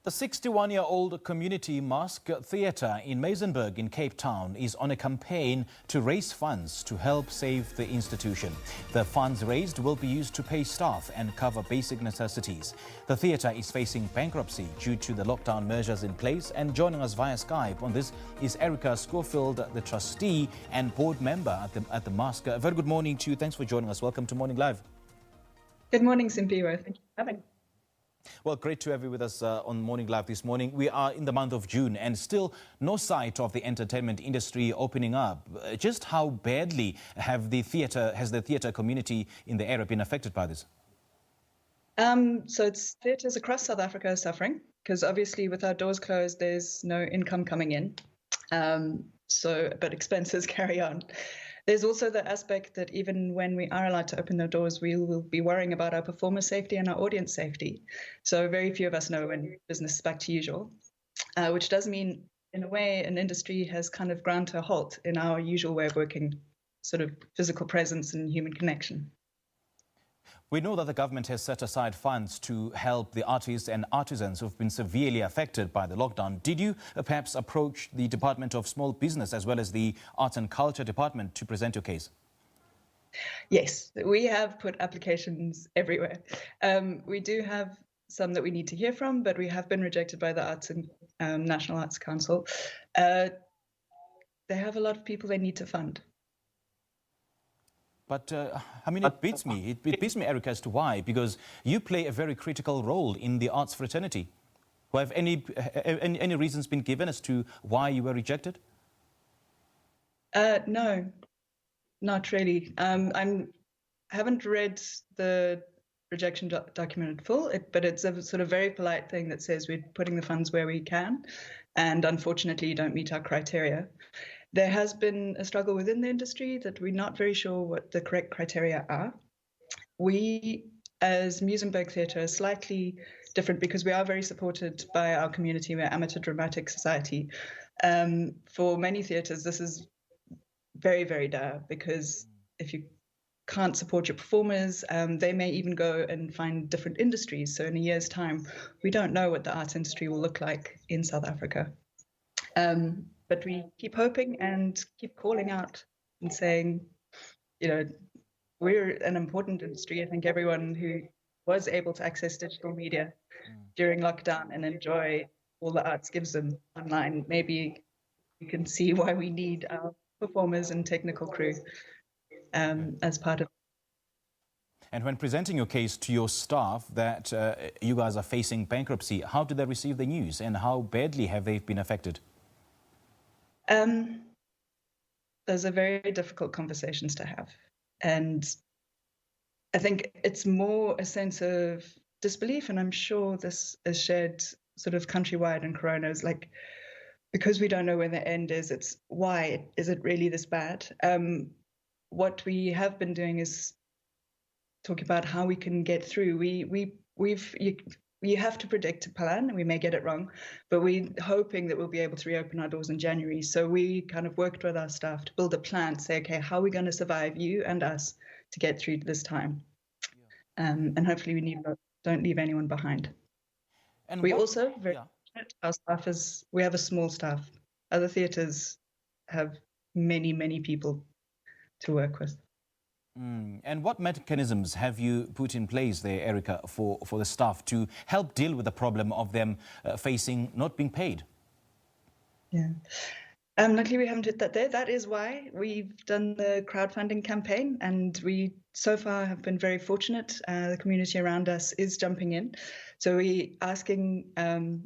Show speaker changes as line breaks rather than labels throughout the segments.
The 61-year-old community Masque Theatre in Muizenberg in Cape Town is on a campaign to raise funds to help save the institution. The funds raised will be used to pay staff and cover basic necessities. The theatre is facing bankruptcy due to the lockdown measures in place, and joining us via Skype on this is Erica Schofield, the Trustee and Board Member at the Masque. A very good morning to you. Thanks for joining us. Welcome to Morning Live.
Good morning, Simpiwe. Thank you for having me.
Well, great to have you with us on Morning Live this morning. We are in the month of June and still no sight of the entertainment industry opening up. Just how badly has the theatre community in the area been affected by this?
So it's theatres across South Africa are suffering because obviously with our doors closed, there's no income coming in. But expenses carry on. There's also the aspect that even when we are allowed to open the doors, we will be worrying about our performer safety and our audience safety. So very few of us know when business is back to usual, which does mean, in a way, an industry has kind of ground to a halt in our usual way of working, sort of physical presence and human connection.
We know that the government has set aside funds to help the artists and artisans who've been severely affected by the lockdown. Did you perhaps approach the Department of Small Business as well as the Arts and Culture Department to present your case?
Yes, we have put applications everywhere. We do have some that we need to hear from, but we have been rejected by the Arts and National Arts Council. They have a lot of people they need to fund.
But, I mean, it beats me. It beats me, Erica, as to why. Because you play a very critical role in the arts fraternity. Have any reasons been given as to why you were rejected?
No, not really. I haven't read the rejection document in full, but it's a sort of very polite thing that says we're putting the funds where we can, and unfortunately you don't meet our criteria. There has been a struggle within the industry that we're not very sure what the correct criteria are. We, as Muizenberg Theatre, are slightly different because we are very supported by our community. We're amateur dramatic society. For many theatres, this is very, very dire because if you can't support your performers, they may even go and find different industries. So in a year's time, we don't know what the arts industry will look like in South Africa. But we keep hoping and keep calling out and saying, you know, we're an important industry. I think everyone who was able to access digital media during lockdown and enjoy all the arts gives them online, maybe you can see why we need our performers and technical crew as part of.
And when presenting your case to your staff that you guys are facing bankruptcy, how did they receive the news and how badly have they been affected?
Those are very difficult conversations to have. And I think it's more a sense of disbelief, and I'm sure this is shared sort of countrywide in Corona, is like, because we don't know where the end is, it's why is it really this bad? What we have been doing is talk about how we can get through. You have to predict a plan, and we may get it wrong, but we're hoping that we'll be able to reopen our doors in January. So we kind of worked with our staff to build a plan to say, okay, how are we going to survive, you and us, to get through this time? And hopefully we don't leave anyone behind. And we also, our staff we have a small staff. Other theatres have many, many people to work with.
And what mechanisms have you put in place there, Erica, for the staff to help deal with the problem of them facing not being paid?
Yeah. Luckily, we haven't hit that there. That is why we've done the crowdfunding campaign, and we so far have been very fortunate. The community around us is jumping in. So we're asking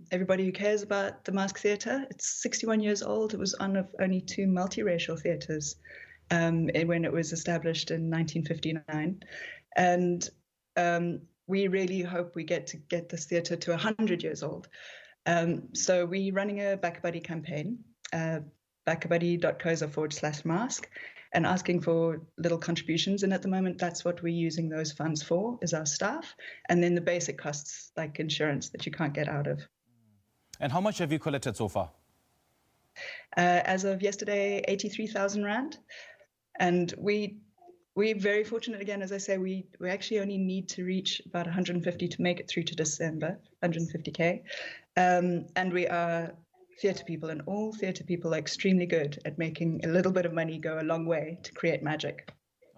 everybody who cares about the Masque Theatre. It's 61 years old. It was one of only 2 multiracial theatres when it was established in 1959. And we really hope we get this theatre to 100 years old. So we're running a BackaBuddy campaign, backabuddy.co.za/mask, and asking for little contributions. And at the moment, that's what we're using those funds for, is our staff, and then the basic costs like insurance that you can't get out of.
And how much have you collected so far?
As of yesterday, 83,000 Rand. And we We're very fortunate, again, as I say, we actually only need to reach about 150 to make it through to December, 150K. And we are theatre people, and all theatre people are extremely good at making a little bit of money go a long way to create magic.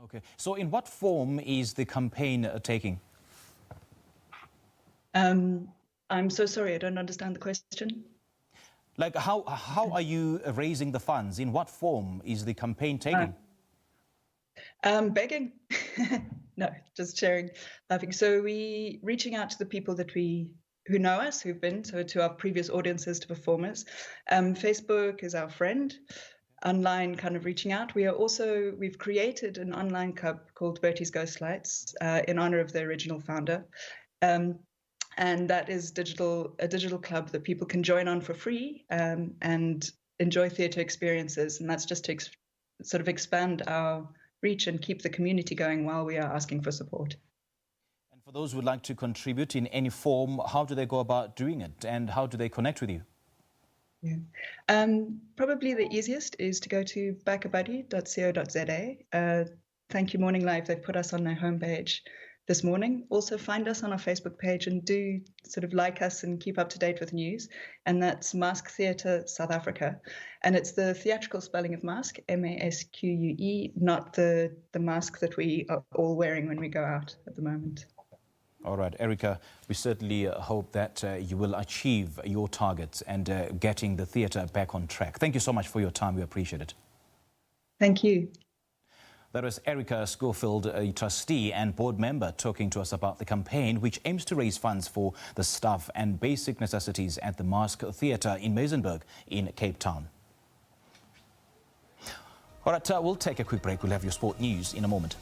Okay, so in what form is the campaign taking?
I'm so sorry, I don't understand the question.
Like, how are you raising the funds? In what form is the campaign taking?
Begging. No, just sharing, laughing. So we reaching out to the people that who know us, who've been to our previous audiences, to performers. Facebook is our friend. Online, kind of reaching out. We've created an online club called Bertie's Ghostlights in honor of the original founder. And that is a digital club that people can join on for free and enjoy theatre experiences. And that's just to sort of expand our reach and keep the community going while we are asking for support.
And for those who would like to contribute in any form, how do they go about doing it, and how do they connect with you?
Yeah. Probably the easiest is to go to backabuddy.co.za. Thank you Morning Live, they've put us on their homepage this morning. Also find us on our Facebook page and do sort of like us and keep up to date with news. And that's Masque Theatre South Africa. And it's the theatrical spelling of mask, M-A-S-Q-U-E, not the mask that we are all wearing when we go out at the moment.
All right, Erica, we certainly hope that you will achieve your targets and getting the theatre back on track. Thank you so much for your time. We appreciate it.
Thank you.
That was Erica Schofield, a trustee and board member, talking to us about the campaign which aims to raise funds for the staff and basic necessities at the Masque Theatre in Muizenberg in Cape Town. All right, we'll take a quick break. We'll have your sport news in a moment.